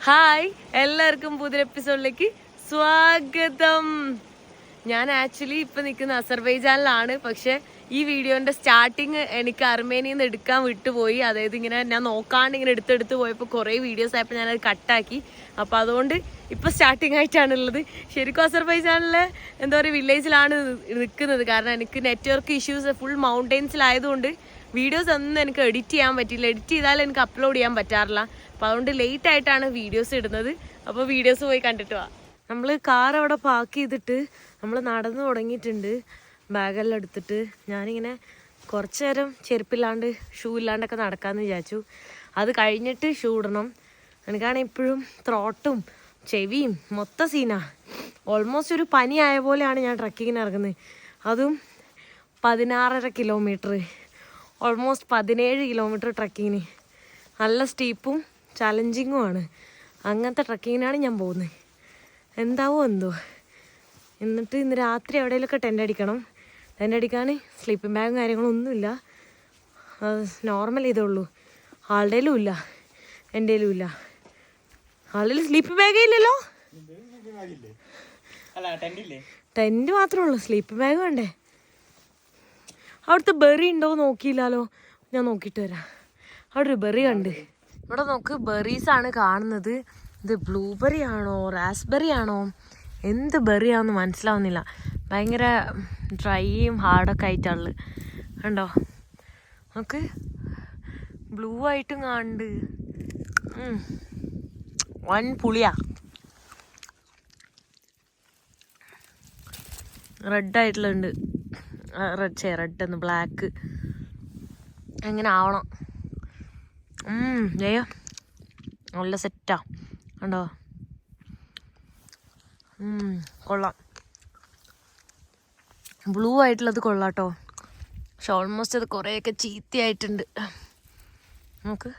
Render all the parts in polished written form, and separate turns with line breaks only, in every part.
Hi, എല്ലാവർക്കും പുതിയ എപ്പിസോഡിലേക്ക് സ്വാഗതം. ഞാൻ ആക്ച്വലി ഇപ്പം നിൽക്കുന്ന അസർബൈജാനിലാണ്. പക്ഷെ ഈ വീഡിയോൻ്റെ സ്റ്റാർട്ടിങ് എനിക്ക് അർമേനിയിൽ നിന്ന് എടുക്കാൻ വിട്ടുപോയി. അതായത് ഇങ്ങനെ ഞാൻ നോക്കാണ്ട് ഇങ്ങനെ എടുത്തെടുത്ത് പോയപ്പോൾ കുറേ വീഡിയോസ് ആയപ്പോൾ ഞാനത് കട്ടാക്കി. അപ്പോൾ അതുകൊണ്ട് ഇപ്പോൾ സ്റ്റാർട്ടിങ് ആയിട്ടാണുള്ളത്. ശരിക്കും അസർബൈജാനിലെ എന്താ പറയുക വില്ലേജിലാണ് നിൽക്കുന്നത്. കാരണം എനിക്ക് നെറ്റ്വർക്ക് ഇഷ്യൂസ് ഫുൾ മൗണ്ടെയ്ൻസിലായതുകൊണ്ട് വീഡിയോസ് ഒന്നും എനിക്ക് എഡിറ്റ് ചെയ്യാൻ പറ്റില്ല. എഡിറ്റ് ചെയ്താൽ എനിക്ക് അപ്ലോഡ് ചെയ്യാൻ പറ്റാറില്ല. അപ്പോൾ അതുകൊണ്ട് ലേറ്റ് ആയിട്ടാണ് വീഡിയോസ് ഇടുന്നത്. അപ്പോൾ വീഡിയോസ് പോയി കണ്ടിട്ട് വാ. നമ്മൾ കാർ അവിടെ പാർക്ക് ചെയ്തിട്ട് നമ്മൾ നടന്നു തുടങ്ങിയിട്ടുണ്ട്. ബാഗെല്ലാം എടുത്തിട്ട് ഞാനിങ്ങനെ കുറച്ച് നേരം ചെരുപ്പില്ലാണ്ട് ഷൂ ഇല്ലാണ്ടൊക്കെ നടക്കാമെന്ന് വിചാരിച്ചു. അത് കഴിഞ്ഞിട്ട് ഷൂ ഇടണം. എനിക്കാണെങ്കിൽ ഇപ്പോഴും ത്രോട്ടും ചെവിയും മൊത്തം സീനാ. ഓൾമോസ്റ്റ് ഒരു പനി ആയ പോലെയാണ് ഞാൻ ട്രക്കിങ്ങിന് ഇറങ്ങുന്നത്. അതും 16.5 കിലോമീറ്റർ, ഓൾമോസ്റ്റ് 17 കിലോമീറ്റർ ട്രക്കിങ്ങിന്. നല്ല സ്റ്റീപ്പും ചലഞ്ചിങ്ങും ആണ്. അങ്ങനത്തെ ട്രക്കിങ്ങിനാണ് ഞാൻ പോകുന്നത്. എന്താവോ എന്തോ. എന്നിട്ട് ഇന്ന് രാത്രി എവിടെയെങ്കിലുമൊക്കെ ടെൻ്റ് അടിക്കണം. ടെൻ്റ് അടിക്കാൻ സ്ലീപ്പിംഗ് ബാഗും കാര്യങ്ങളൊന്നുമില്ല. നോർമൽ ഇതേ ഉള്ളൂ. ആളുടെയിലും ഇല്ല, എൻ്റെയിലും ഇല്ല. ആളുടെ സ്ലീപ്പിംഗ് ബാഗേ ഇല്ലല്ലോ. ടെൻ്റ് മാത്രമേ ഉള്ളൂ, സ്ലീപ്പിംഗ് ബാഗ് വേണ്ടേ. അവിടുത്തെ ബെറി ഉണ്ടോ നോക്കിയില്ലല്ലോ. ഞാൻ നോക്കിയിട്ട് വരാം. അവിടെ ഒരു ബെറി കണ്ട്. ഇവിടെ നോക്ക്, ബെറീസാണ് കാണുന്നത്. ഇത് ബ്ലൂബെറി ആണോ റാസ്ബെറി ആണോ എന്ത് ബെറിയാണെന്ന് മനസ്സിലാവുന്നില്ല. ഭയങ്കര ഡ്രൈയും ഹാർഡൊക്കെ ആയിട്ടുള്ളത് കണ്ടോ. നമുക്ക് ബ്ലൂ ആയിട്ടും കാണുന്നുണ്ട്. വൻ പുളിയാ. റെഡായിട്ടുള്ളുണ്ട്. റെഡ് എന്ന് ബ്ലാക്ക് എങ്ങനെ ആവണം. ജയോ നല്ല സെറ്റാ കണ്ടോ. കൊള്ളാം. ബ്ലൂ ആയിട്ടുള്ളത് കൊള്ളാം കേട്ടോ. പക്ഷെ ഓൾമോസ്റ്റ് അത് കുറേയൊക്കെ ചീത്തയായിട്ടുണ്ട്. നമുക്ക്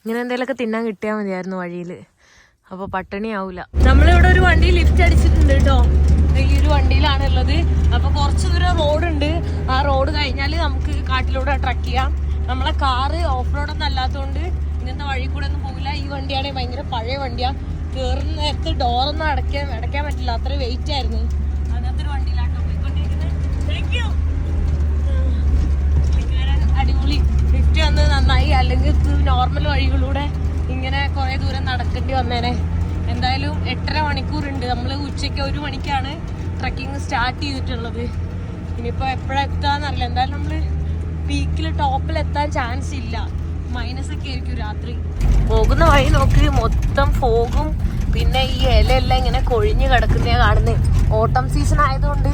ഇങ്ങനെ എന്തെങ്കിലുമൊക്കെ തിന്നാൻ കിട്ടിയാൽ മതിയായിരുന്നു വഴിയിൽ. അപ്പോൾ പട്ടിണി ആവില്ല. നമ്മളിവിടെ ഒരു വണ്ടി ലിഫ്റ്റ് അടിച്ചിട്ടുണ്ട് കേട്ടോ. ഈ ഒരു വണ്ടിയിലാണ് ഉള്ളത്. അപ്പോൾ കുറച്ച് ദൂരം റോഡുണ്ട്. ആ റോഡ് കഴിഞ്ഞാൽ നമുക്ക് കാട്ടിലൂടെ ട്രക്ക് ചെയ്യാം. നമ്മളെ കാറ് ഓഫ് റോഡൊന്നും അല്ലാത്തതുകൊണ്ട് ഇങ്ങനത്തെ വഴി കൂടെ ഒന്നും പോകില്ല. ഈ വണ്ടിയാണെങ്കിൽ ഭയങ്കര പഴയ വണ്ടിയാണ്. കയറുന്ന നേരത്ത് ഡോറൊന്നും അടയ്ക്കാൻ പറ്റില്ല, അത്ര വെയിറ്റ് ആയിരുന്നു. അങ്ങനത്തെ ഒരു വണ്ടിയിലാട്ടോ പോയിക്കൊണ്ടിരിക്കുന്നത്. അടിപൊളി. ലിഫ്റ്റ് വന്നത് നന്നായി. അല്ലെങ്കിൽ നോർമൽ വഴികളിലൂടെ ഇങ്ങനെ കുറേ ദൂരം നടക്കേണ്ടി വന്നേനെ. എന്തായാലും 8.5 മണിക്കൂറുണ്ട്. നമ്മൾ ഉച്ചയ്ക്ക് 1 മണിക്കാണ് ട്രക്കിങ് സ്റ്റാർട്ട് ചെയ്തിട്ടുള്ളത്. ഇനിയിപ്പോൾ എപ്പോഴാണ് എത്താന്നറിയില്ല. എന്തായാലും നമ്മൾ പീക്കിൽ ടോപ്പിലെത്താൻ ചാൻസ് ഇല്ല. മൈനസൊക്കെ ആയിരിക്കും രാത്രി. പോകുന്ന വഴി നോക്കി മൊത്തം ഫോഗും പിന്നെ ഈ ഇലയെല്ലാം ഇങ്ങനെ കൊഴിഞ്ഞ് കിടക്കുന്നതാണ് കാണുന്നത്. ഓട്ടം സീസൺ ആയതുകൊണ്ട്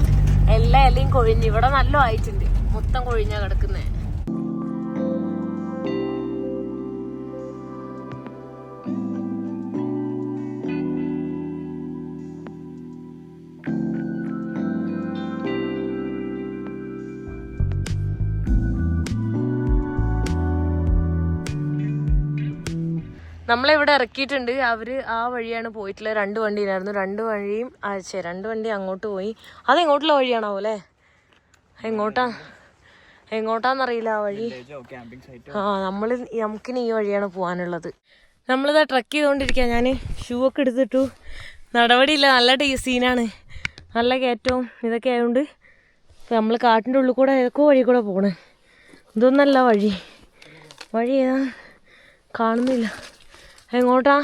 എല്ലാ ഇലയും കൊഴിഞ്ഞ് ഇവിടെ നല്ല ആയിട്ടുണ്ട്. മൊത്തം കൊഴിഞ്ഞാ കിടക്കുന്നത്. നമ്മളിവിടെ ഇറക്കിയിട്ടുണ്ട്. അവർ ആ വഴിയാണ് പോയിട്ടുള്ളത്. 2 വണ്ടിയിലായിരുന്നു. 2 വണ്ടിയും രണ്ട് വണ്ടി അങ്ങോട്ട് പോയി. അതെങ്ങോട്ടുള്ള വഴിയാണോ അല്ലേ? എങ്ങോട്ടാന്നറിയില്ല ആ വഴി. നമുക്കിനി ഈ വഴിയാണ് പോകാനുള്ളത്. നമ്മളിതാ ട്രക്ക് ചെയ്തുകൊണ്ടിരിക്കുക. ഞാൻ ഷൂ ഒക്കെ എടുത്തിട്ടു. നടപടിയില്ല, നല്ല സീനാണ്. നല്ല കയറ്റവും ഇതൊക്കെ ആയതുകൊണ്ട് നമ്മൾ കാട്ടിൻ്റെ ഉള്ളിൽ കൂടെ ഏതൊക്കെ വഴി കൂടെ പോകണേ. ഇതൊന്നല്ല വഴി ഏതാ കാണുന്നില്ല. എങ്ങോട്ടാ?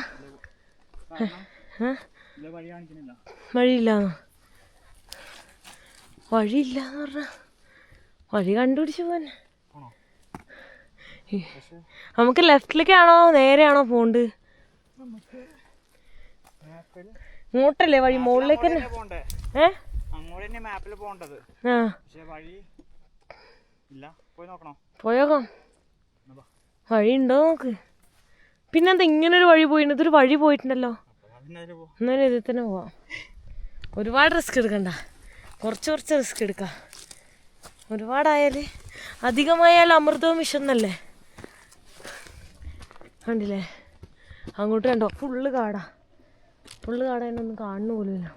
വഴിയില്ലാന്ന് പറഞ്ഞ വഴി കണ്ടുപിടിച്ചു പോവാൻ. നമുക്ക് ലെഫ്റ്റിലേക്കാണോ നേരെയാണോ പോണ്ട്? ഇങ്ങോട്ടല്ലേ വഴി? മുകളിലേക്ക് തന്നെ. പോയോക്കാം. വഴി ഉണ്ടോ നോക്ക്. പിന്നെന്താ ഇങ്ങനൊരു വഴി പോയിട്ടുണ്ട്? ഇതൊരു വഴി പോയിട്ടുണ്ടല്ലോ. എന്നാലും ഇതിൽ തന്നെ പോവാം. ഒരുപാട് റിസ്ക് എടുക്കണ്ട, കുറച്ച് റിസ്ക് എടുക്കാം. ഒരുപാടായാൽ അധികമായാൽ അമൃതവും വിഷന്നല്ലേ. കണ്ടില്ലേ അങ്ങോട്ട് കണ്ടോ? ഫുള്ള് കാടായിട്ടൊന്നും കാണുന്ന പോലുമില്ല.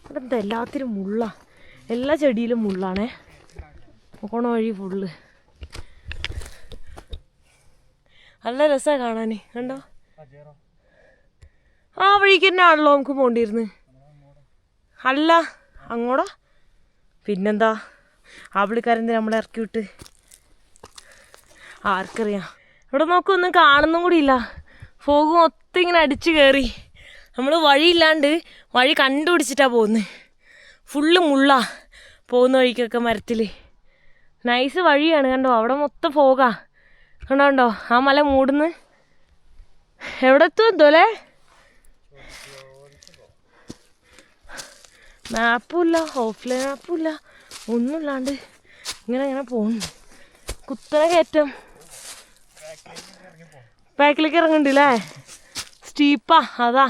അവിടെ എന്താ എല്ലാത്തിലും മുള്ളാ. എല്ലാ ചെടിയിലും മുള്ളാണേ. പോണ വഴി ഫുള്ള് നല്ല രസമാണ് കാണാൻ. കണ്ടോ, ആ വഴിക്ക് തന്നെ ആണല്ലോ നമുക്ക് പോണ്ടിരുന്ന്. അല്ല അങ്ങോട്ടാ, പിന്നെന്താ ആ പുള്ളിക്കാരെന്താ നമ്മളെ ഇറക്കി വിട്ട്, ആർക്കറിയാം. ഇവിടെ നോക്കൊന്നും കാണുന്നും കൂടി ഇല്ല. ഫോഗ് മൊത്തം ഇങ്ങനെ അടിച്ചു കയറി. നമ്മൾ വഴിയില്ലാണ്ട് വഴി കണ്ടുപിടിച്ചിട്ടാണ് പോകുന്നത്. ഫുള്ള് മുള്ള പോകുന്ന വഴിക്കൊക്കെ മരത്തിൽ. നൈസ് വഴിയാണ്. കണ്ടോ അവിടെ മൊത്തം ഫോഗാ. കണ്ടോ ആ മല മൂടുന്ന്. എവിടെ എത്തും എന്തോല്ലേ, മാപ്പുമില്ല, ഓഫ്ലൈൻ മാപ്പുമില്ല, ഒന്നുമില്ലാണ്ട് ഇങ്ങനെ പോകുന്നു. കുത്തനെ കയറ്റം. ബാക്കിലേക്ക് ഇറങ്ങണ്ടല്ലേ, സ്റ്റീപ്പാ. അതാ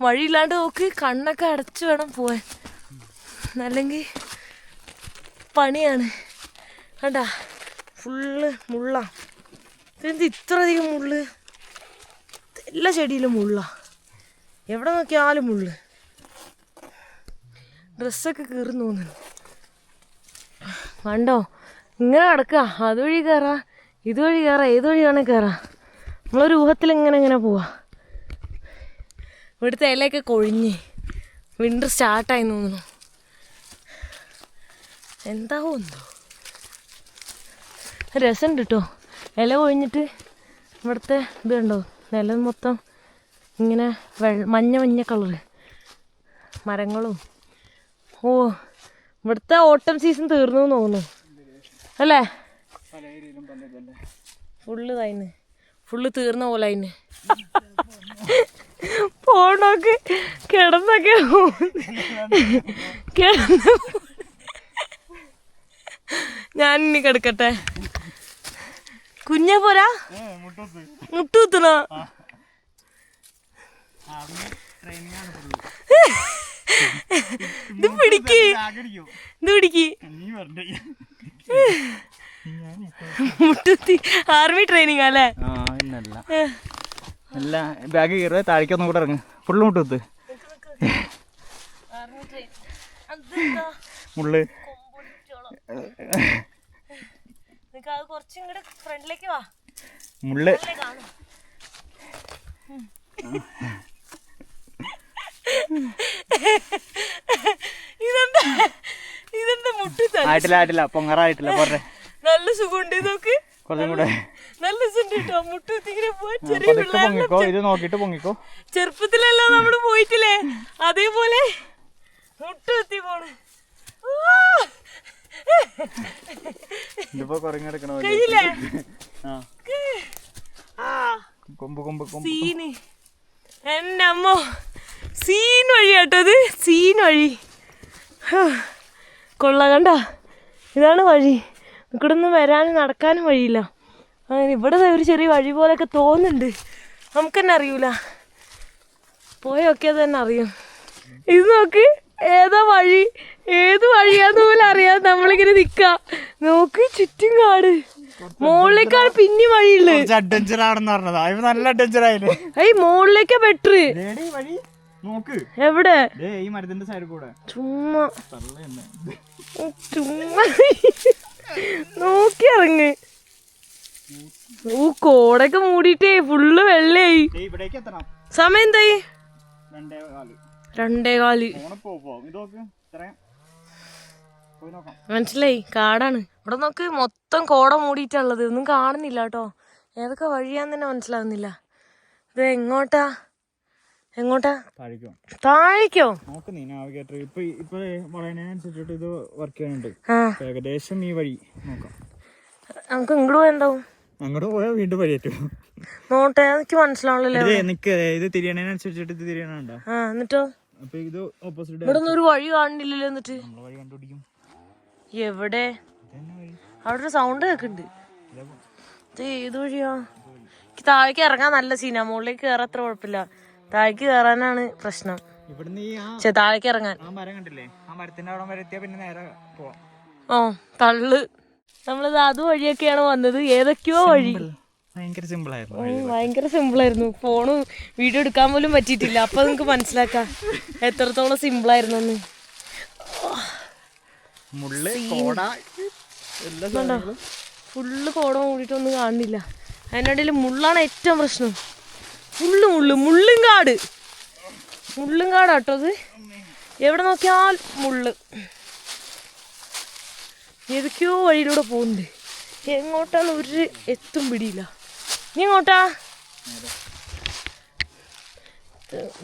വഴിയില്ലാണ്ട് നോക്ക്, കണ്ണൊക്കെ അടച്ച് വേണം പോവാൻ, അല്ലെങ്കിൽ പണിയാണ്. കണ്ടാ ഫുള്ള് മുള്ള. ഇതെന്ത് ഇത്ര അധികം മുള്ള്? എല്ലാ ചെടിയിലും മുള്ള, എവിടെ നോക്കിയാലും മുള്ള്. ഡ്രസ്സൊക്കെ കീറി തോന്നുന്നു. കണ്ടോ ഇങ്ങനെ കിടക്കുക. അതുവഴി കയറാം, ഇതുവഴി കയറാം, ഏത് വഴി വേണേൽ കയറാം. നമ്മളൊരു ഊഹത്തിൽ ഇങ്ങനെ പോവാ. ഇവിടുത്തെ ഇലയൊക്കെ കൊഴിഞ്ഞ് വിൻ്റർ സ്റ്റാർട്ടായി തോന്നുന്നു. എന്താവോ എന്തോ രസമുണ്ട് കേട്ടോ. ഇല കൊഴിഞ്ഞിട്ട് ഇവിടുത്തെ ഇത് കണ്ടോ, നിലം മൊത്തം ഇങ്ങനെ മഞ്ഞ കളറ് മരങ്ങളും. ഓ ഇവിടുത്തെ ഓട്ടം സീസൺ തീർന്നു തോന്നുന്നു അല്ലേ? ഫുള്ള് തൈന്, ഫുള്ള് തീർന്ന പോലെ അതിന്. പോണോക്ക് കിടന്നൊക്കെ കിടന്ന്. ഞാൻ ഇനി കിടക്കട്ടെ. കുഞ്ഞെ പോരാ, മുട്ടുകുത്തണോ? ഇത് പിടിക്ക്, ഇത് പിടിക്ക്. മുട്ടുകുത്തി ആർമി ട്രെയിനിങ് അല്ലേ?
നല്ല ബാഗ് കയറുക, താഴേക്കൊന്നും കൂടെ ഇറങ്ങും. ഫുള്ള് മുട്ടുകുത്ത്. മുള്ള്
ഫ്രണ്ടിലേക്ക് വാ.
മുള്ള്
ഇതെന്താ മുട്ടി
ആയിട്ടില്ല പൊങ്ങറായിട്ടില്ല. പോരെ
നല്ല സുഖമുണ്ട്. നോക്ക്
കുറച്ചും കൂടെ
നല്ല സുഖം കേട്ടോ. മുട്ടുകുത്തിങ്ങനെ പോവാൻ.
പൊങ്ങിക്കോ, ഇത് നോക്കിട്ട് പൊങ്ങിക്കോ.
ചെറുപ്പത്തിലെല്ലാം നമ്മള് പോയിട്ടില്ലേ, അതേപോലെ മുട്ടുകുത്തി പോണ്.
ഇതിപ്പോ കുറഞ്ഞെടുക്കണ
സീന്. എൻ്റെ അമ്മ സീൻ വഴി കേട്ടോ, ഇത് സീൻ വഴി. കൊള്ളാം. കണ്ട ഇതാണ് വഴി. ഇവിടെ ഒന്നും വരാനും നടക്കാനും വഴിയില്ല. അങ്ങനെ ഇവിടെ ഒരു ചെറിയ വഴി പോലെയൊക്കെ തോന്നുന്നുണ്ട്. നമുക്ക് തന്നെ അറിയൂല, പോയൊക്കെ തന്നെ അറിയും. ഇത് നോക്ക്, ഏതാ വഴി, ഏത് വഴിയാന്ന് പോലും അറിയാതെ നമ്മളിങ്ങനെ നിക്കാം. നോക്ക് ചുറ്റും കാട്. മോളിലേക്കാണ് പിന്നെ വഴിയുള്ളത്.
അഡ്വഞ്ചർ ആണെന്ന് പറഞ്ഞതാ, നല്ല അഡ്വഞ്ചർ ആയില്ലേ.
മോളിലേക്കാ ബെറ്റർ. എവിടെ?
ഈ മരത്തിന്റെ സൈഡിൽ കൂടെ
ചുമ്മാ നോക്കി ഇറങ്ങ്. കോടൊക്കെ മൂടിട്ടേ ഫുള്ള് വെള്ളയായി. സമയം എന്തായി? 2:15. മനസ്സിലായി, കാടാണ്. ഇവിടെ നോക്ക് മൊത്തം കോട മൂടിയിട്ടുള്ളത്, ഒന്നും കാണുന്നില്ല കേട്ടോ. ഏതൊക്കെ വഴിയാന്ന് തന്നെ മനസ്സിലാവുന്നില്ല. ഇത് എങ്ങോട്ടാ? താഴേക്കോ?
ഏകദേശം ഈ വഴി നോക്കാം.
നമുക്ക് ഇങ്ങോട്ട് പോയണ്ടാവും.
അങ്ങോട്ട് പോയാ വീണ്ടും വഴിയേറ്റു.
നോട്ടെ, എനിക്ക് മനസ്സിലാവണല്ലോ.
ഇത് തിരിയണതിനനുസരിച്ചിട്ട് തിരിയണുണ്ടോ?
എന്നിട്ടോ
അപ്പൊ ഇത് ഓപ്പോസിറ്റ്.
ഇവിടെ ഒരു വഴി കാണുന്നില്ലല്ലോ. എന്നിട്ട്
വഴി കണ്ടുപിടിക്കും.
എവിടെ? അവിടെ ഒരു സൗണ്ട് കേക്കുന്നുണ്ട്. ഇത് ഏത് വഴിയാ? എനിക്ക് താഴേക്ക് ഇറങ്ങാൻ നല്ല സീനാ. മുകളിലേക്ക് കയറാൻ അത്ര കുഴപ്പമില്ല, താഴേക്ക് കയറാനാണ് പ്രശ്നം. താഴേക്ക് ഇറങ്ങാൻ ഓ തള്ളു. നമ്മളിത് അത് വഴിയൊക്കെയാണ് വന്നത്. ഏതൊക്കെയോ വഴി. ഭയങ്കര സിമ്പിളായിരുന്നു. ഫോണ് വീഡിയോ എടുക്കാൻ പോലും പറ്റിയിട്ടില്ല. അപ്പൊ നിങ്ങക്ക് മനസ്സിലാക്കാം എത്രത്തോളം സിമ്പിളായിരുന്നു എന്ന്. ഫുള്ള് കോട മൂടിയിട്ടൊന്നും കാണുന്നില്ല. അതിനിടയിൽ മുള്ളാണ് ഏറ്റവും പ്രശ്നം. മുള്ളുംകാട് കേട്ടോ അത്. എവിടെ നോക്കിയാൽ മുള്ള്. ഏതൊക്കെയോ വഴിയിലൂടെ പോകുന്നുണ്ട്. എങ്ങോട്ടാണ് ഒരു എത്തും പിടിയില്ല. നീ എങ്ങോട്ടാ?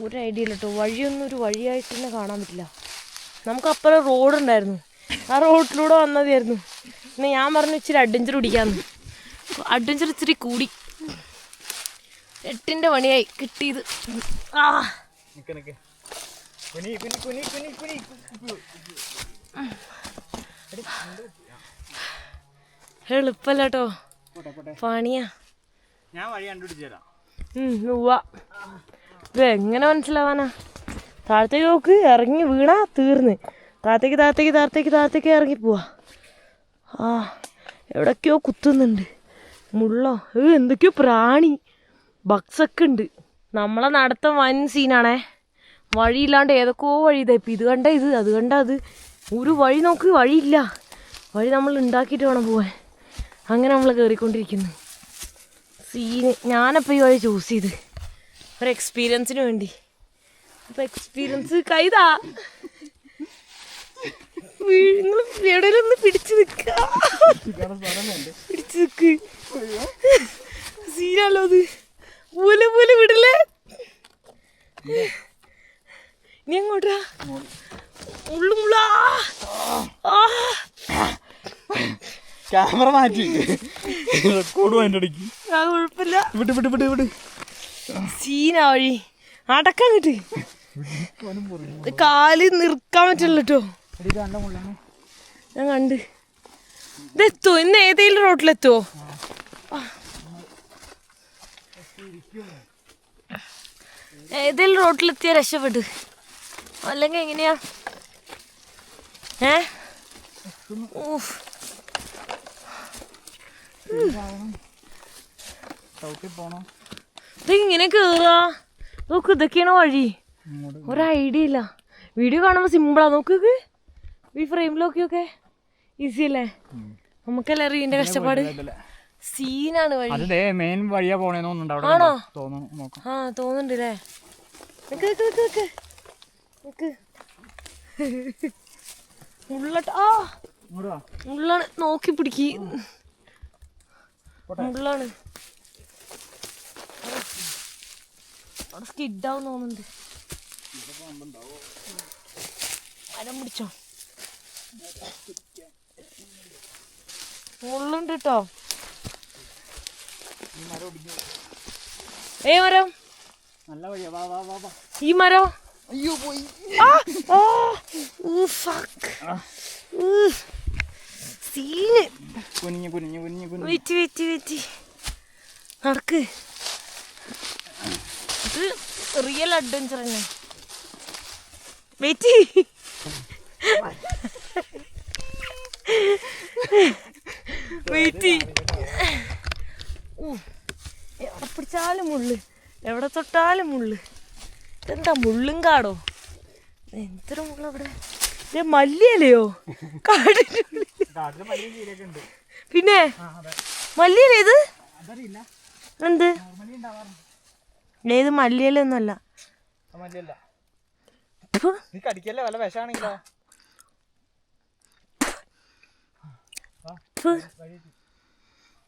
ഒരു ഐഡിയ ഇല്ല കേട്ടോ. വഴിയൊന്നും ഒരു വഴിയായിട്ട് തന്നെ കാണാൻ പറ്റില്ല. നമുക്കപ്പുറം റോഡുണ്ടായിരുന്നു. ആ റോഡിലൂടെ വന്നതായിരുന്നു. പിന്നെ ഞാൻ പറഞ്ഞു ഇച്ചിരി അഡ്വഞ്ചർ പിടിക്കാമെന്ന്. അഡ്വഞ്ചർ ഇച്ചിരി കൂടി. 8 മണിയായി കിട്ടിയത്. ആ എളുപ്പല്ല കേട്ടോ, പണിയാ.
ഞാൻ വഴി കണ്ടുപിടിച്ചേരാം.
ഇത് എങ്ങനെ മനസ്സിലാവാനാ? താഴത്തേക്ക് നോക്ക്, ഇറങ്ങി വീണാ തീർന്ന്. താഴത്തേക്ക് ഇറങ്ങി പോവാ. ആ എവിടൊക്കെയോ കുത്തുന്നുണ്ട്. മുള്ളോ എന്തൊക്കെയോ പ്രാണി ബക്സൊക്കെ ഉണ്ട്. നമ്മളെ നടത്തം വൻ സീനാണേ. വഴിയില്ലാണ്ട് ഏതൊക്കെയോ വഴി ഇതായിപ്പോൾ. ഇത് കണ്ട ഇത്, അത് കണ്ട അത്. ഒരു വഴി നോക്ക്, വഴിയില്ല. വഴി നമ്മൾ ഉണ്ടാക്കിയിട്ട് വേണം പോവാൻ. അങ്ങനെ നമ്മൾ കയറിക്കൊണ്ടിരിക്കുന്നു. സീന്. ഞാനപ്പോൾ ഈ വഴി ചൂസ് ചെയ്ത് ഒരു എക്സ്പീരിയൻസിന് വേണ്ടി. അപ്പോൾ എക്സ്പീരിയൻസ് കൈതാ. നിങ്ങൾ എവിടെയെങ്കിലും ഒന്ന് പിടിച്ചു നിൽക്കുക. പിടിച്ചു നിൽക്ക്. സീനാലോ അത്. പോലെ വിടല്ലേ. നീ എങ്ങോട്ടാ? മുള്ളാ.
ക്യാമറ മാറ്റി റെക്കോർഡും അതിൻ്റെ ഇടയ്ക്ക്.
ആ കുഴപ്പമില്ല.
വിട്.
സീനാ വഴി. അടക്കാൻ കിട്ടി. കാല് നിൽക്കാൻ പറ്റില്ല കേട്ടോ. ഞാൻ കണ്ട്. ഇതെത്തോ? ഇന്ന് ഏതെങ്കിലും റോട്ടിലെത്തോ? ഏതെങ്കിലും റോട്ടിലെത്തിയാ രക്ഷപ്പെട്ടു. അല്ലെങ്കിൽ എങ്ങനെയാ? ഇതെങ്ങനെ കേറാ? നോക്ക്, ഇതൊക്കെയാണ് വഴി. ഒരു ഐഡിയ ഇല്ല. വീഡിയോ കാണുമ്പോൾ സിമ്പിളാ. നോക്ക്, ഈ ഫ്രെയിമിലൊക്കെ ഈസി അല്ലേ? നമുക്കല്ലേ അറിയാം ഇതിന്റെ കഷ്ടപ്പാട്. സീനാണ് വഴി.
മെയിൻ വഴിയാ പോണേന്ന്.
ആണോ? ആ തോന്നുന്നുണ്ട് അല്ലേ. മുള്ളാണ്. നോക്കി പിടിക്ക്. മുള്ളാണ്. അവിടെ സ്കിഡാവും തോന്നുന്നുണ്ട്. മരം പിടിച്ചോ. മുള്ളുണ്ട് കേട്ടോ. മരം. ഈ മരം.
അയ്യോ പോയി.
സീന്.
കുനിഞ്ഞു.
നടക്ക്. ഇത് റിയൽ അഡ്വഞ്ചർ തന്നെ. വെയിറ്റ്. എവിടെ പിടിച്ചാലും മുള്ള്, എവിടെ തൊട്ടാലും മുള്ള്. ഇതെന്താ മുള്ളും കാടോ? എന്തൊരു മുള്ള ഇവിടെ. മല്ലിയലയോ? പിന്നെ മല്ലിയല ഇത്? എന്ത്? ഇത് മല്ലിയലൊന്നുമല്ല.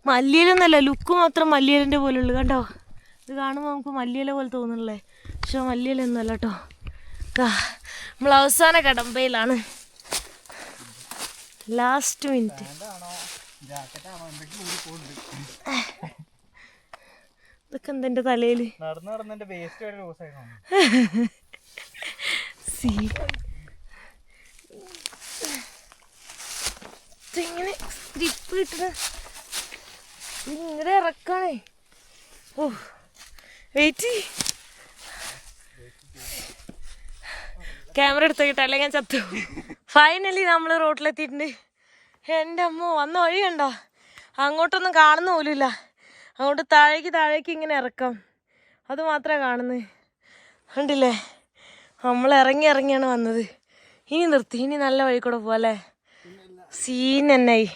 മല്ലിയിലൊന്നല്ല, ലുക്ക് മാത്രം മല്ലിയിലിൻ്റെ പോലെ ഉള്ളു. കണ്ടോ? ഇത് കാണുമ്പോൾ നമുക്ക് മല്ലിയില പോലെ തോന്നുന്നില്ലേ? പക്ഷെ മല്ലിയിലൊന്നുമല്ല കേട്ടോ. നമ്മൾ അവസാന കടമ്പയിലാണ്. Last minute. ഇതൊക്കെ എന്താ എൻ്റെ തലയിൽ? ഇങ്ങനെ ഗ്രിപ്പ് കിട്ടുന്ന ഇങ്ങനെ ഇറക്കാണേ. ഓ വെയിറ്റ്. ക്യാമറ എടുത്തോട്ടെ, അല്ലെങ്കിൽ ഞാൻ ചത്തു. ഫൈനലി നമ്മൾ റോട്ടിലെത്തിയിട്ടുണ്ട്. എൻ്റെ അമ്മ വന്ന വഴി കണ്ടോ? അങ്ങോട്ടൊന്നും കാണുന്ന പോലുമില്ല. അങ്ങോട്ട് താഴേക്ക് ഇങ്ങനെ ഇറക്കാം. അത് മാത്രമേ കാണുന്നത്. കണ്ടില്ലേ? നമ്മൾ ഇറങ്ങിയാണ് വന്നത്. ഇനി നിർത്തി. ഇനി നല്ല വഴി കൂടെ പോവാം അല്ലേ? സീൻ തന്നെയായി.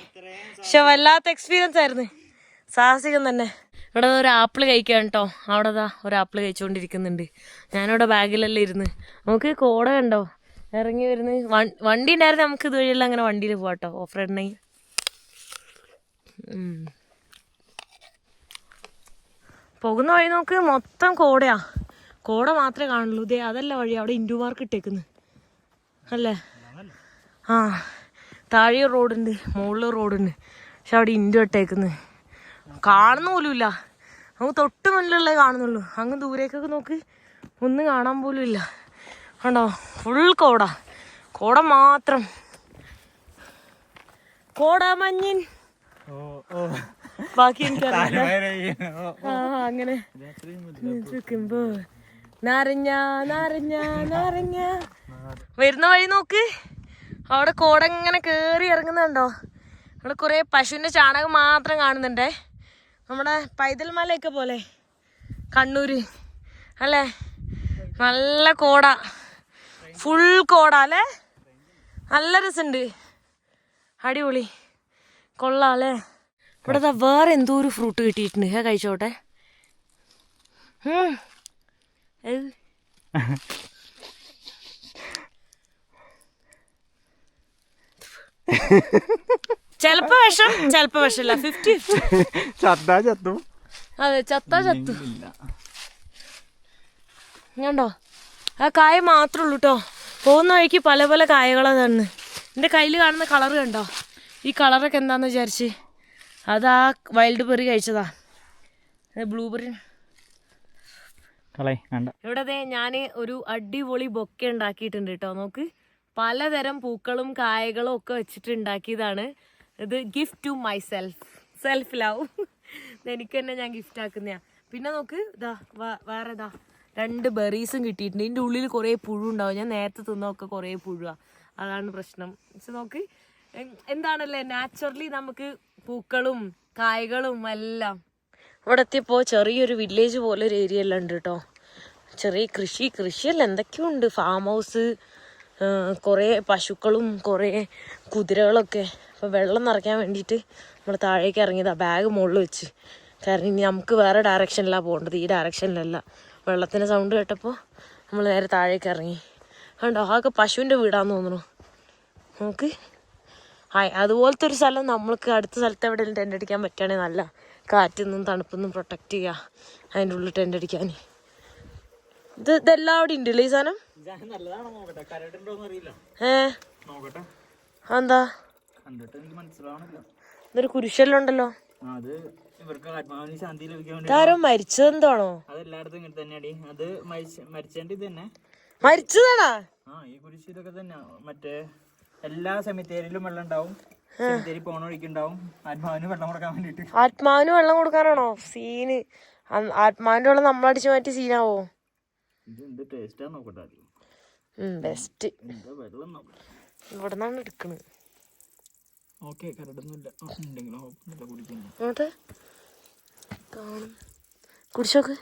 പക്ഷെ വല്ലാത്ത എക്സ്പീരിയൻസ് ആയിരുന്നു. സാഹസികം തന്നെ. ഇവിടെ ഒരു ആപ്പിൾ കഴിക്കാൻ കേട്ടോ. അവിടെ ഒരു ആപ്പിൾ കഴിച്ചുകൊണ്ടിരിക്കുന്നുണ്ട്. ഞാനിവിടെ ബാഗിലെല്ലാം ഇരുന്ന്. നമുക്ക് കോട കണ്ടോ ഇറങ്ങി വരുന്നത്. വണ്ടി ഉണ്ടായിരുന്നു, നമുക്ക് ഇതുവഴിയുള്ള അങ്ങനെ വണ്ടിയിൽ പോവാട്ടോ ഓഫ് റോഡിനെങ്കിൽ. പോകുന്ന വഴി നോക്ക് മൊത്തം കോടയാ. കോട മാത്രമേ കാണുള്ളൂ. ഇതേ അതല്ല വഴി, അവിടെ ഇൻഡു മാർക്ക് ഇട്ടേക്കുന്നു അല്ലേ? ആ, താഴെ റോഡുണ്ട്, മുകളിൽ റോഡുണ്ട്, പക്ഷെ അവിടെ ഇൻഡു ഇട്ടേക്കുന്നു. കാണുന്ന പോലും ഇല്ല. നമുക്ക് തൊട്ട് മുന്നിലുള്ളേ കാണുന്നുള്ളൂ. അങ്ങ് ദൂരേക്കൊക്കെ നോക്ക്, ഒന്നും കാണാൻ പോലും ഇല്ല. കണ്ടോ, ഫുൾ കോട, കോട മാത്രം. കോട മഞ്ഞിൻ ബാക്കി എനിക്കറിയില്ല. ആ അങ്ങനെ നിൽക്കുമ്പോ നാരങ്ങ നാരങ്ങ നാരങ്ങ. വരുന്ന വഴി നോക്ക്, അവിടെ കോട ഇങ്ങനെ കേറി ഇറങ്ങുന്നുണ്ടോ? അവിടെ കുറെ പശുവിന്റെ ചാണകം മാത്രം കാണുന്നുണ്ടേ. നമ്മുടെ പൈതൽ മലയൊക്കെ പോലെ കണ്ണൂര് അല്ലേ? നല്ല കോട, ഫുൾ കോട അല്ലേ? നല്ല രസമുണ്ട്, അടിപൊളി, കൊള്ളാം അല്ലേ? ഇവിടെ വേറെ എന്തോ ഒരു ഫ്രൂട്ട് കിട്ടിയിട്ടുണ്ട്. കഴിച്ചോട്ടെ. ചെലപ്പോ വിഷം, ചെലപ്പോ വിഷമില്ല. 50-50.
ചത്തു.
അതെ, ചത്താ ചത്തു. കണ്ടോ, ആ കായ മാത്രമേ ഉള്ളൂ കേട്ടോ. പോകുന്ന വഴിക്ക് പല പല കായകളാണ്. എൻ്റെ കയ്യിൽ കാണുന്ന കളറ് കണ്ടോ? ഈ കളറൊക്കെ എന്താന്ന് വിചാരിച്ച് അതാ വൈൽഡ് ബെറി കഴിച്ചതാ. ബ്ലൂബെറി. ഇവിടെ ഞാൻ ഒരു അടിപൊളി ബൊക്കെ ഉണ്ടാക്കിയിട്ടുണ്ട് കേട്ടോ. നോക്ക്, പലതരം പൂക്കളും കായകളും ഒക്കെ വെച്ചിട്ട് ഉണ്ടാക്കിയതാണ് ഇത്. Gift to myself love. എനിക്ക് തന്നെ ഞാൻ ഗിഫ്റ്റ് ആക്കുന്നതാ. പിന്നെ നോക്ക്, ഇതാ വേറെ 2 ബെറീസും കിട്ടിയിട്ടുണ്ട്. ഇതിൻ്റെ ഉള്ളിൽ കുറേ പുഴു ഉണ്ടാവും. ഞാൻ നേരത്തെ തിന്നൊക്കെ കുറേ പുഴുവാ, അതാണ് പ്രശ്നം. പക്ഷെ നോക്ക്, എന്താണല്ലേ, നാച്ചുറലി നമുക്ക് പൂക്കളും കായകളും എല്ലാം. ഇവിടെ എത്തിയപ്പോൾ ചെറിയൊരു വില്ലേജ് പോലെ ഒരു ഏരിയ എല്ലാം ഉണ്ട് കേട്ടോ. ചെറിയ കൃഷിയല്ല എന്തൊക്കെയോ ഉണ്ട്. ഫാം ഹൗസ്, കുറേ പശുക്കളും കുറേ കുതിരകളൊക്കെ. അപ്പോൾ വെള്ളം നിറയ്ക്കാൻ വേണ്ടിയിട്ട് നമ്മൾ താഴേക്ക് ഇറങ്ങിയതാണ്, ബാഗ് മുകളിൽ വെച്ച്. കാരണം ഇനി നമുക്ക് വേറെ ഡയറക്ഷനിലാണ് പോകേണ്ടത്, ഈ ഡയറക്ഷനിലല്ല. വെള്ളത്തിൻ്റെ സൗണ്ട് കേട്ടപ്പോൾ നമ്മൾ നേരെ താഴേക്ക് ഇറങ്ങി. കണ്ടോ, അതൊക്കെ പശുവിൻ്റെ വീടാന്ന് തോന്നുന്നു. നമുക്ക് അതുപോലത്തെ ഒരു സ്ഥലം നമ്മൾക്ക് അടുത്ത സ്ഥലത്ത് എവിടെയെങ്കിലും ടെൻ്റ് അടിക്കാൻ പറ്റുകയാണെങ്കിൽ നല്ല കാറ്റിൽ നിന്നും തണുപ്പിൽ നിന്നും പ്രൊട്ടക്റ്റ് ചെയ്യുക, അതിൻ്റെ ഉള്ളിൽ ടെൻ്റ് അടിക്കാൻ. ഇതെല്ലാം അവിടെ ഉണ്ടല്ലേ ഈ സാധനം? എന്താ ഇതൊരു കുരിശെല്ലാം ഉണ്ടല്ലോ. താരം മരിച്ചതെന്താണോ? മരിച്ചതാണാ?
മറ്റേ എല്ലാ സെമിത്തേരിയിലും വെള്ളം ഉണ്ടാവും. സെമിത്തേരി പോണ വഴിക്കുണ്ടാവും. ആത്മാവിന് വെള്ളം കൊടുക്കാൻ വേണ്ടിട്ട്.
ആത്മാവിന് വെള്ളം കൊടുക്കാനാണോ സീന്? ആത്മാവിന്റെ വെള്ളം നമ്മളടിച്ചു മാറ്റി സീനാവോ? ബെസ്റ്റ്. ഇവിടെ നിന്നാണ് എടുക്കണത്. കുടിച്ചോക്ക്.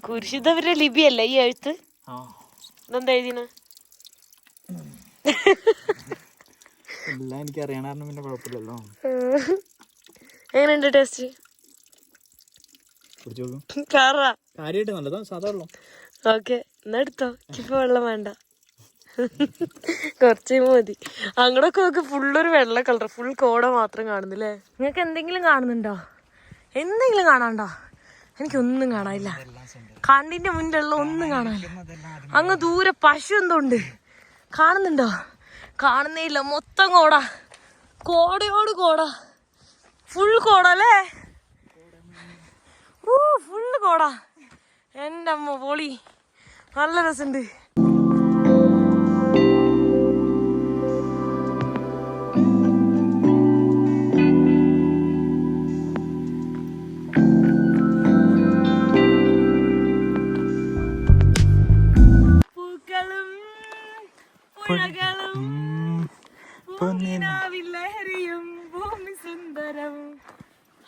കുരിശിതവരുടെ ലിപിയല്ലേ ഈ എഴുത്ത്? ഇതെന്താ എഴുതിന?
എനിക്കറിയണ പിന്നെ കുഴപ്പമില്ലല്ലോ.
എങ്ങനെയുണ്ട് ടേസ്റ്റ്?
കാര്യമായിട്ട് നല്ലതാ, സാധാരണ.
ഓക്കെ, എന്നാ എടുത്തോ. ഇപ്പൊ വെള്ളം വേണ്ട, കുറച്ചേ മതി. അങ്ങോട്ടൊക്കെ നോക്ക്, ഫുള്ളൊരു വെള്ള കളർ, ഫുൾ കോട മാത്രം കാണുന്നില്ലേ? നിങ്ങൾക്ക് എന്തെങ്കിലും കാണുന്നുണ്ടോ? എന്തെങ്കിലും കാണാണ്ടോ? എനിക്കൊന്നും കാണാനില്ല. കണ്ണിന്റെ മുന്നിലുള്ള ഒന്നും കാണാനില്ല. അങ്ങ് ദൂരെ പശു എന്തോ ഉണ്ട്, കാണുന്നുണ്ടോ? കാണുന്നേ ഇല്ല. മൊത്തം കോട, കോടയോട് കോട, ഫുൾ കോട അല്ലേ? ഫുള്ള് കോട. എൻ്റെ അമ്മ പൊളി, നല്ല രസമുണ്ട്. പൂക്കളും പുഴകളും ലഹരിയും ഭൂമി സുന്ദരം.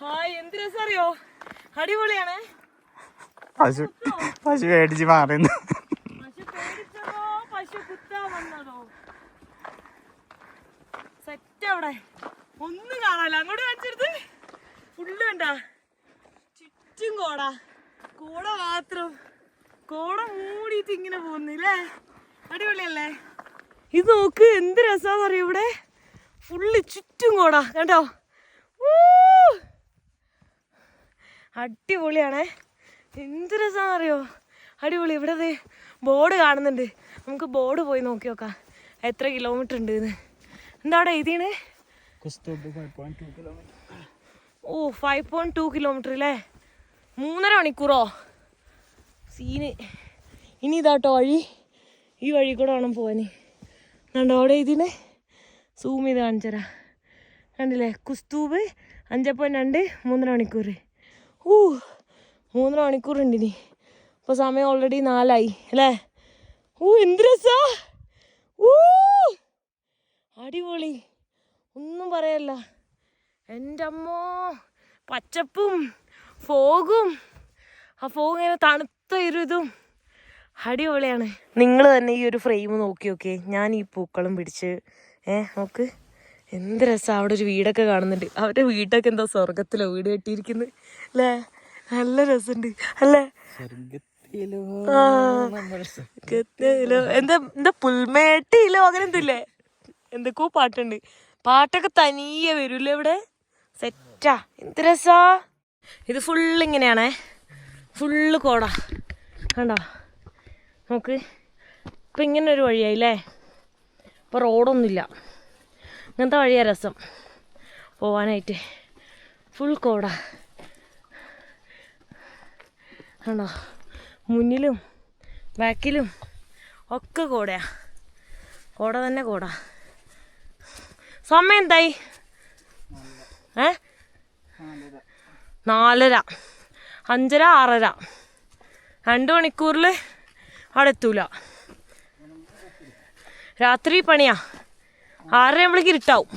ഹായ്, എന്ത് രസറിയോ? അടിപൊളിയാണ്.
പശു മേടിച്ച് മാറുന്നു.
പശു കുത്താൻ വന്നതോ? സെറ്റ്. അവിടെ ഒന്നും കാണാല്ല. അങ്ങോട്ട് കാണിച്ചെടുത്ത് ഫുള്ള് കണ്ട ചുറ്റും കോട മാത്രം, കോട മൂടിയിട്ട് ഇങ്ങനെ പോകുന്നില്ലേ. അടിപൊളിയല്ലേ? ഇത് നോക്ക് എന്ത് രസാന്ന് അറിയോ, ഇവിടെ ഫുള്ള് ചുറ്റും കോട കണ്ടോ. അടിപൊളിയാണേ, എന്ത് രസാന്ന് അറിയോ, അടിപൊളി. ഇവിടെ ബോർഡ് കാണുന്നുണ്ട്, നമുക്ക് ബോർഡ് പോയി നോക്കി നോക്കാം എത്ര കിലോമീറ്റർ ഉണ്ട് എന്ന്. എന്താ അവിടെ എഴുതിയാണ്? ഓ 5.2 കിലോമീറ്റർ അല്ലേ, 3.5 മണിക്കൂറോ സീന്. ഇനി ഇതാട്ടോ വഴി, ഈ വഴി കൂടെ വേണം പോവാന്. കണ്ടോ അവിടെ എഴുതിന്, സൂം ചെയ്ത് കാണിച്ചരാ, കണ്ടില്ലേ? കുസ്തൂബ് 5.2 3.5 മണിക്കൂർ. 3.5 മണിക്കൂറുണ്ട് ഇനി. ഇപ്പോൾ സമയം ഓൾറെഡി 4 ആയി അല്ലേ. എന്ത് രസാ, അടിപൊളി, ഒന്നും പറയല്ല. എൻ്റെ അമ്മോ, പച്ചപ്പും ഫോഗും, ആ ഫോഗ് ഇങ്ങനെ തണുത്ത ഇതും അടിപൊളിയാണ്. നിങ്ങൾ തന്നെ ഈ ഒരു ഫ്രെയിം നോക്കി നോക്കിയേ, ഞാൻ ഈ പൂക്കളും പിടിച്ച് നോക്ക് എന്ത് രസം. അവിടെ ഒരു വീടൊക്കെ കാണുന്നുണ്ട്, അവരുടെ വീടൊക്കെ എന്താ സ്വർഗത്തിലോ വീട് കെട്ടിയിരിക്കുന്നത് അല്ലേ, നല്ല രസമുണ്ട് അല്ലേ. എന്താ പുൽമേട്ടിലോ അങ്ങനെ എന്തല്ലേ, എന്തൊക്കെയോ പാട്ടുണ്ട്. പാട്ടൊക്കെ തനിയെ വരൂല്ലേ ഇവിടെ, സെറ്റാ, എന്ത് രസാ. ഇത് ഫുള്ള് ഇങ്ങനെയാണേ, ഫുള്ള് കോട കണ്ടോ നോക്ക്. ഇപ്പം ഇങ്ങനെ ഒരു വഴിയായില്ലേ, ഇപ്പോൾ റോഡൊന്നുമില്ല, ഇങ്ങനത്തെ വഴിയാ രസം പോവാനായിട്ട്. ഫുൾ കോട കണ്ടോ, മുന്നിലും ബാക്കിലും ഒക്കെ കോടയാ, കോട തന്നെ കോട. സമയം എന്തായി? 4:30, 5:30, 6:30, 2 മണിക്കൂറിൽ അവിടെ എത്തൂല. രാത്രി പണിയാ, 6:30 ആകുമ്പോഴേക്ക് ഇരുട്ടാവും.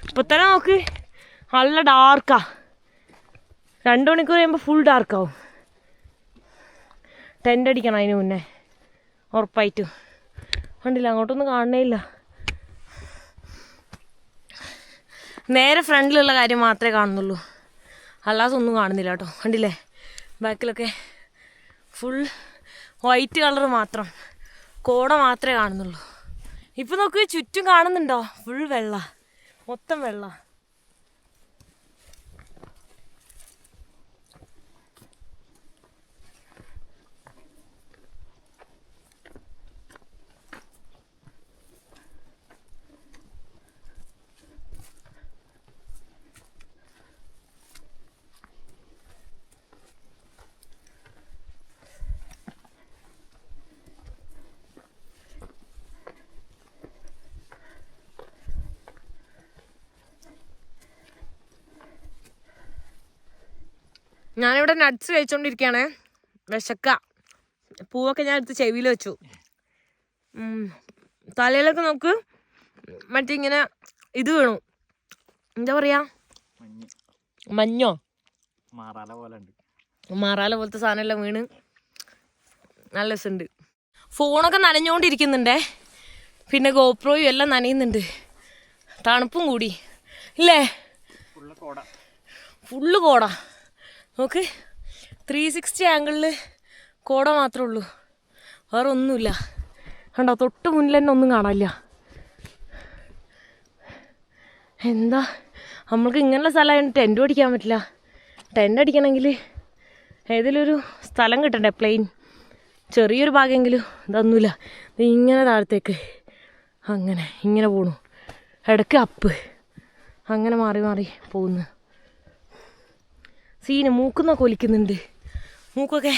ഇപ്പൊ തന്നെ നോക്ക് നല്ല ഡാർക്കാ, 2 മണിക്കൂർ കഴിയുമ്പോൾ ഫുൾ ഡാർക്കാവും. ടെൻ്റ് അടിക്കണം അതിന് മുന്നേ ഉറപ്പായിട്ടും. കണ്ടില്ല, അങ്ങോട്ടൊന്നും കാണണേ ഇല്ല. നേരെ ഫ്രണ്ടിലുള്ള കാര്യം മാത്രമേ കാണുന്നുള്ളൂ, അല്ലാതെ ഒന്നും കാണുന്നില്ല കേട്ടോ. കണ്ടില്ലേ, ബാക്കിലൊക്കെ ഫുൾ വൈറ്റ് കളർ മാത്രം, കോട മാത്രമേ കാണുന്നുള്ളൂ. ഇപ്പം നോക്ക് ചുറ്റും കാണുന്നുണ്ടോ, ഫുൾ വെള്ള, മൊത്തം വെള്ള. ഞാനിവിടെ നട്ട്സ് കഴിച്ചോണ്ടിരിക്കുകയാണ്, വിശക്ക. പൂവൊക്കെ ഞാൻ എടുത്ത് ചെവിയിൽ വെച്ചു. തലയിലൊക്കെ നോക്ക് മറ്റിങ്ങനെ ഇത് വീണു, എന്താ പറയാ, മഞ്ഞോ മാറാല പോലത്തെ സാധനമെല്ലാം വീണ് നല്ല രസമുണ്ട്. ഫോണൊക്കെ നനഞ്ഞുകൊണ്ടിരിക്കുന്നുണ്ടേ, പിന്നെ ഗോപ്രോയും എല്ലാം നനയുന്നുണ്ട്, തണുപ്പും കൂടി ഇല്ലേ. ഫുള്ള് കോട നോക്ക്, 360 ആംഗിളിൽ കോട മാത്രമേ ഉള്ളൂ, വേറെ ഒന്നുമില്ല. കണ്ടോ, തൊട്ട് മുന്നിൽ തന്നെ ഒന്നും കാണാനില്ല. എന്താ, നമ്മൾക്ക് ഇങ്ങനെയുള്ള സ്ഥലമായിട്ട് ടെൻറ്റ് അടിക്കാൻ പറ്റില്ല. ടെൻറ്റ് അടിക്കണമെങ്കിൽ ഏതെങ്കിലും ഒരു സ്ഥലം കിട്ടണ്ടേ, പ്ലെയിൻ ചെറിയൊരു ഭാഗമെങ്കിലും. ഇതൊന്നുമില്ല, ഇങ്ങനെ താഴത്തേക്ക് അങ്ങനെ ഇങ്ങനെ പോണു, ഇടയ്ക്ക് അപ്പ്, അങ്ങനെ മാറി മാറി പോകുന്നു. സീന് മൂക്കുന്നൊക്കെ ഒലിക്കുന്നുണ്ട്, മൂക്കൊക്കെ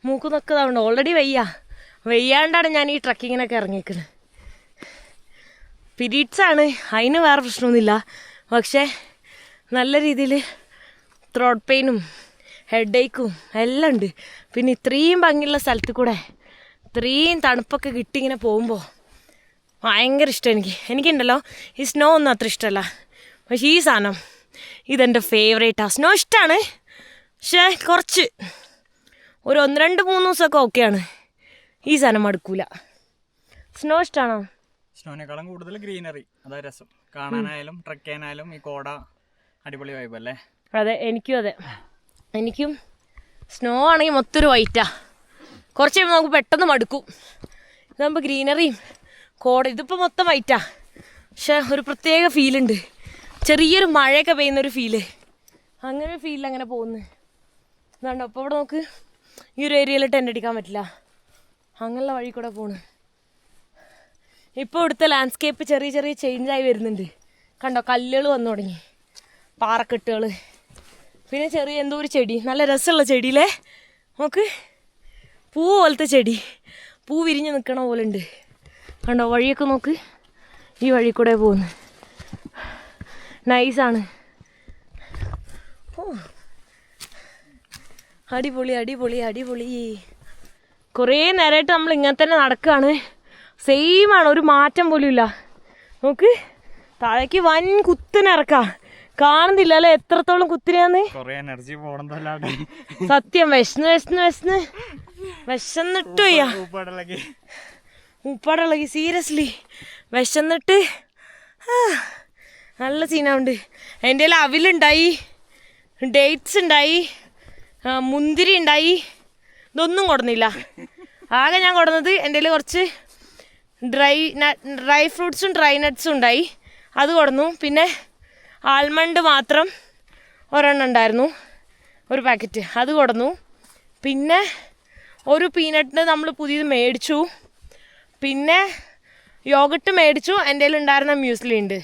മൂക്കുന്നൊക്കെ ഇതാവുണ്ട്. ഓൾറെഡി വെയ്യാണ്ടാണ് ഞാൻ ഈ ട്രക്കിങ്ങിനൊക്കെ ഇറങ്ങിയിരിക്കുന്നത്. പീരീഡ്സാണ്, അതിന് വേറെ പ്രശ്നമൊന്നുമില്ല, പക്ഷേ നല്ല രീതിയിൽ ത്രോട്ട് പെയിനും ഹെഡ് ഏക്കും എല്ലാം ഉണ്ട്. പിന്നെ ഇത്രയും ഭംഗിയുള്ള സ്ഥലത്ത് കൂടെ ഇത്രയും തണുപ്പൊക്കെ കിട്ടി ഇങ്ങനെ പോകുമ്പോൾ ഭയങ്കര ഇഷ്ടം. എനിക്കുണ്ടല്ലോ ഈ സ്നോ ഒന്നും അത്ര ഇഷ്ടമല്ല, പക്ഷേ ഈ സാധനം ഇതെൻ്റെ ഫേവറേറ്റാണ്. സ്നോ ഇഷ്ടമാണ്, പക്ഷേ കുറച്ച് ഒരു 1-2-3 ദിവസമൊക്കെ ഓക്കെയാണ്. ഈ സാധനം മടുക്കൂല. സ്നോ ഇഷ്ടമാണോ?
സ്നോനേക്കാളും കൂടുതൽ ഗ്രീനറി, അതാ രസം. കാണാനായാലും ട്രക്ക് ചെയ്യാനായാലും ഈ കോട അടിപൊളി വൈബ് അല്ലേ?
അതെ, എനിക്കും അതെ. എനിക്കും സ്നോ ആണെങ്കിൽ മൊത്തം ഒരു വൈറ്റാ. കുറച്ച് കഴിയുമ്പോൾ നമുക്ക് പെട്ടെന്ന് മടുക്കും. ഇതാകുമ്പോൾ ഗ്രീനറിയും കോട, ഇതിപ്പോൾ മൊത്തം വൈറ്റാ. പക്ഷെ ഒരു പ്രത്യേക ഫീലുണ്ട്, ചെറിയൊരു മഴയൊക്കെ പെയ്യുന്നൊരു ഫീല്. അങ്ങനെ ഒരു ഫീലിൽ അങ്ങനെ പോകുന്നു. ഇതാണ്ടോ അപ്പോൾ ഇവിടെ നോക്ക്, ഈ ഒരു ഏരിയയിൽ ടെൻ്റ് അടിക്കാൻ പറ്റില്ല, അങ്ങനെയുള്ള വഴി കൂടെ പോണ്. ഇപ്പോൾ ഇവിടുത്തെ ലാൻഡ്സ്കേപ്പ് ചെറിയ ചെറിയ ചേഞ്ചായി വരുന്നുണ്ട്. കണ്ടോ, കല്ലുകൾ വന്നു തുടങ്ങി, പാറക്കെട്ടുകൾ, പിന്നെ ചെറിയ എന്തോ ഒരു ചെടി, നല്ല രസമുള്ള ചെടിയിലെ നോക്ക്, പൂ പോലത്തെ ചെടി, പൂ വിരിഞ്ഞ് നിൽക്കണ പോലെ ഉണ്ട്. കണ്ടോ വഴിയൊക്കെ നോക്ക്, ഈ വഴി കൂടെ പോകുന്നു. നൈസാണ്. ഓ അടിപൊളി അടിപൊളി അടിപൊളി. കുറേ നേരമായിട്ട് നമ്മൾ ഇങ്ങനെ തന്നെ നടക്കുകയാണ്. സെയിമാണ്, ഒരു മാറ്റം പോലും ഇല്ല. നോക്ക്, താഴേക്ക് വൻ കുത്തിനിറക്കാം, കാണുന്നില്ല അല്ലേ എത്രത്തോളം കുത്തിനാന്ന്. സത്യം വിശന്നിട്ട് വയ്യ, ഉപ്പാടിളകി സീരിയസ്ലി വിശന്നിട്ട് നല്ല സീനാവുണ്ട്. എൻ്റെ കയ്യിൽ അവിലുണ്ടായി, ഡേറ്റ്സ് ഉണ്ടായി, മുന്തിരി ഉണ്ടായി, ഇതൊന്നും കൊടുന്നില്ല. ആകെ ഞാൻ കൊടുന്നത് എൻ്റെ കയ്യിൽ കുറച്ച് ഡ്രൈ ഫ്രൂട്ട്സും ഡ്രൈ നട്ട്സും ഉണ്ടായി, അത് കൊടുന്നു. പിന്നെ ആൽമണ്ട് മാത്രം ഒരെണ്ണം ഉണ്ടായിരുന്നു, ഒരു പാക്കറ്റ്, അത് കൊടുന്നു. പിന്നെ ഒരു പീനട്ട് നമ്മൾ പുതിയത് മേടിച്ചു. പിന്നെ യോഗട്ട് മേടിച്ചു, എൻ്റെ കയ്യിൽ ഉണ്ടായിരുന്ന മ്യൂസ്ലി ഉണ്ട്,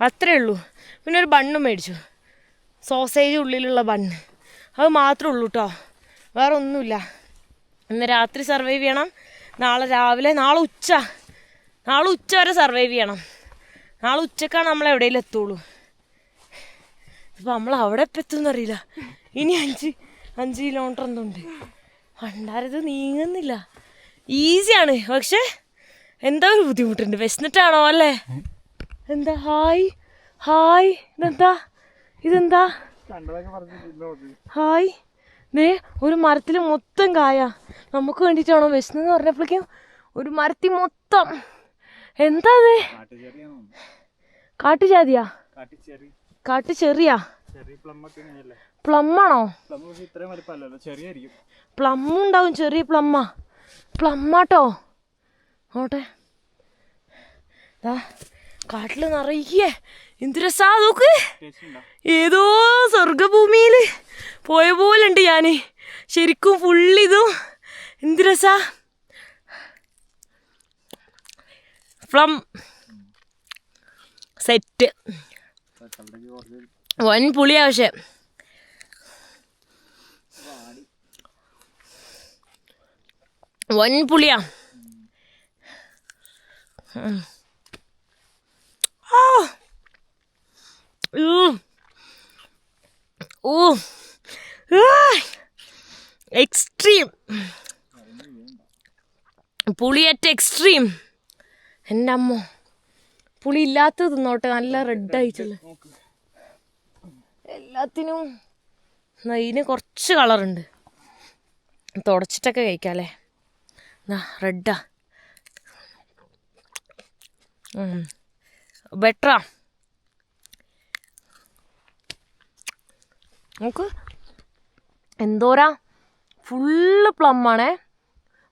അത്രേ ഉള്ളൂ. പിന്നെ ഒരു ബണ്ണും മേടിച്ചു, സോസേജ് ഉള്ളിലുള്ള ബണ്ണ്, അത് മാത്രമേ ഉള്ളൂ കേട്ടോ, വേറെ ഒന്നുമില്ല. ഇന്ന് രാത്രി സർവൈവ് ചെയ്യണം, നാളെ ഉച്ച വരെ സർവൈവ് ചെയ്യണം. നാളെ ഉച്ചക്കാണ് നമ്മൾ എവിടെയെങ്കിലും എത്തുള്ളൂ. ഇപ്പം നമ്മൾ അവിടെ എപ്പോൾ എത്തുമെന്നറിയില്ല. ഇനി 5 കിലോമീറ്റർ എന്തുണ്ട്, പണ്ടാരത് നീങ്ങുന്നില്ല. ഈസിയാണ്, പക്ഷെ എന്താ ഒരു ബുദ്ധിമുട്ടുണ്ട്. വിശന്നിട്ടാണോ അല്ലേ? എന്താ ഹായ് ഹായ്, ഇതെന്താ ഹായ്. ദേ ഒരു മരത്തിൽ മൊത്തം കായ, നമുക്ക് വേണ്ടിയിട്ടാണോ വിശന്നെന്ന് പറഞ്ഞപ്പോഴേക്കും ഒരു മരത്തിൽ മൊത്തം. എന്താ അത്? കാട്ടുജാതിയാ? കാട്ടുചെറിയാ? പ്ലമ്മാണോ? പ്ലമ്മുണ്ടാവും, ചെറിയ പ്ലമ്മാട്ടോ. നോട്ടെ, കാട്ടില് നിറയെ എന്ത് രസാ നോക്ക്. ഏതോ സ്വർഗഭൂമിയിൽ പോയ പോലുണ്ട് ഞാൻ, ശരിക്കും ഫുള്ളിതും എന്ത് രസാ. പ്ലം സെറ്റ്, വൻ പുളിയാ. പക്ഷെ വൻ പുളിയാ. Extreme പുളിയേറ്റ extreme. എൻ്റെ അമ്മ, പുളി ഇല്ലാത്തത് തിന്നോട്ടെ, നല്ല റെഡ് ആയിട്ടുള്ള എല്ലാത്തിനും. ഇതിന് കുറച്ച് കളറുണ്ട്, തുടച്ചിട്ടൊക്കെ കഴിക്കാല്ലേ. റെഡാ, ബെറ്ററാ. നമുക്ക് എന്തോരാ, ഫുള്ള് പ്ലമ്മാണേ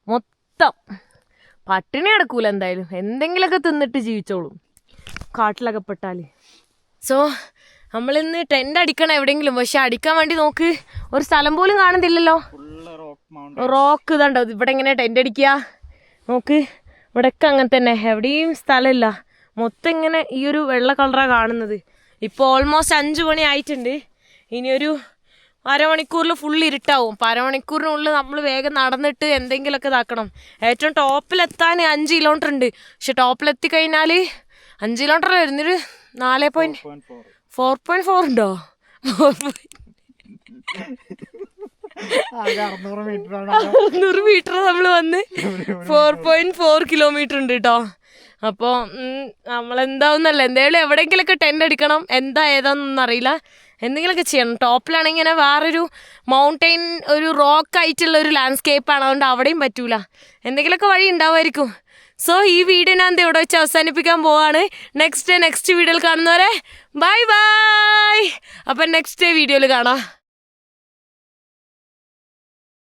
മൊത്തം. പട്ടിണി കിടക്കൂല എന്തായാലും, എന്തെങ്കിലുമൊക്കെ തിന്നിട്ട് ജീവിച്ചോളും കാട്ടിലൊക്കെ പെട്ടാൽ. സോ നമ്മളിന്ന് ടെൻ്റ് അടിക്കണം എവിടെയെങ്കിലും, പക്ഷെ അടിക്കാൻ വേണ്ടി നോക്ക് ഒരു സ്ഥലം പോലും കാണുന്നില്ലല്ലോ. റോക്ക് ഇതാണ്ടോ, ഇവിടെ ഇങ്ങനെ ടെൻ്റ് അടിക്കുക നോക്ക്, ഇവിടെയൊക്കെ അങ്ങനെ തന്നെ, എവിടെയും സ്ഥലമില്ല, മൊത്തം ഇങ്ങനെ ഈ ഒരു വെള്ള കളറാണ് കാണുന്നത്. ഇപ്പോൾ ഓൾമോസ്റ്റ് 5 മണി ആയിട്ടുണ്ട്, ഇനിയൊരു അരമണിക്കൂറിൽ ഫുൾ ഇരുട്ടാവും. അപ്പോൾ അരമണിക്കൂറിനുള്ളിൽ നമ്മൾ വേഗം നടന്നിട്ട് എന്തെങ്കിലുമൊക്കെ ഇതാക്കണം. ഏറ്റവും ടോപ്പിലെത്താൻ 5 കിലോമീറ്റർ ഉണ്ട്, പക്ഷെ ടോപ്പിലെത്തിക്കഴിഞ്ഞാൽ 5 കിലോമീറ്റർ വരുന്നൊരു 4.4 ഉണ്ടോ? 600 മീറ്റർ നമ്മൾ വന്ന് 4.4 കിലോമീറ്റർ ഉണ്ട് കേട്ടോ. അപ്പോൾ നമ്മളെന്താവുന്നല്ല, എന്തായാലും എവിടെയെങ്കിലുമൊക്കെ ടെൻ്റ് അടിക്കണം. എന്താ ഏതാണെന്നൊന്നും അറിയില്ല, എന്തെങ്കിലുമൊക്കെ ചെയ്യണം. ടോപ്പിലാണെങ്കിൽ ഇങ്ങനെ വേറൊരു മൗണ്ടെയിൻ, ഒരു റോക്ക് ആയിട്ടുള്ള ഒരു ലാൻഡ്സ്കേപ്പാണ്, അതുകൊണ്ട് അവിടെയും പറ്റൂല. എന്തെങ്കിലുമൊക്കെ വഴി ഉണ്ടാവുമായിരിക്കും. സോ ഈ വീഡിയോ ഞാൻ ഇവിടെ വെച്ച് അവസാനിപ്പിക്കാൻ പോവാണ്. നെക്സ്റ്റ് വീഡിയോയിൽ കാണുന്നവരെ ബൈ ബൈ. അപ്പം നെക്സ്റ്റ് വീഡിയോയിൽ കാണാം.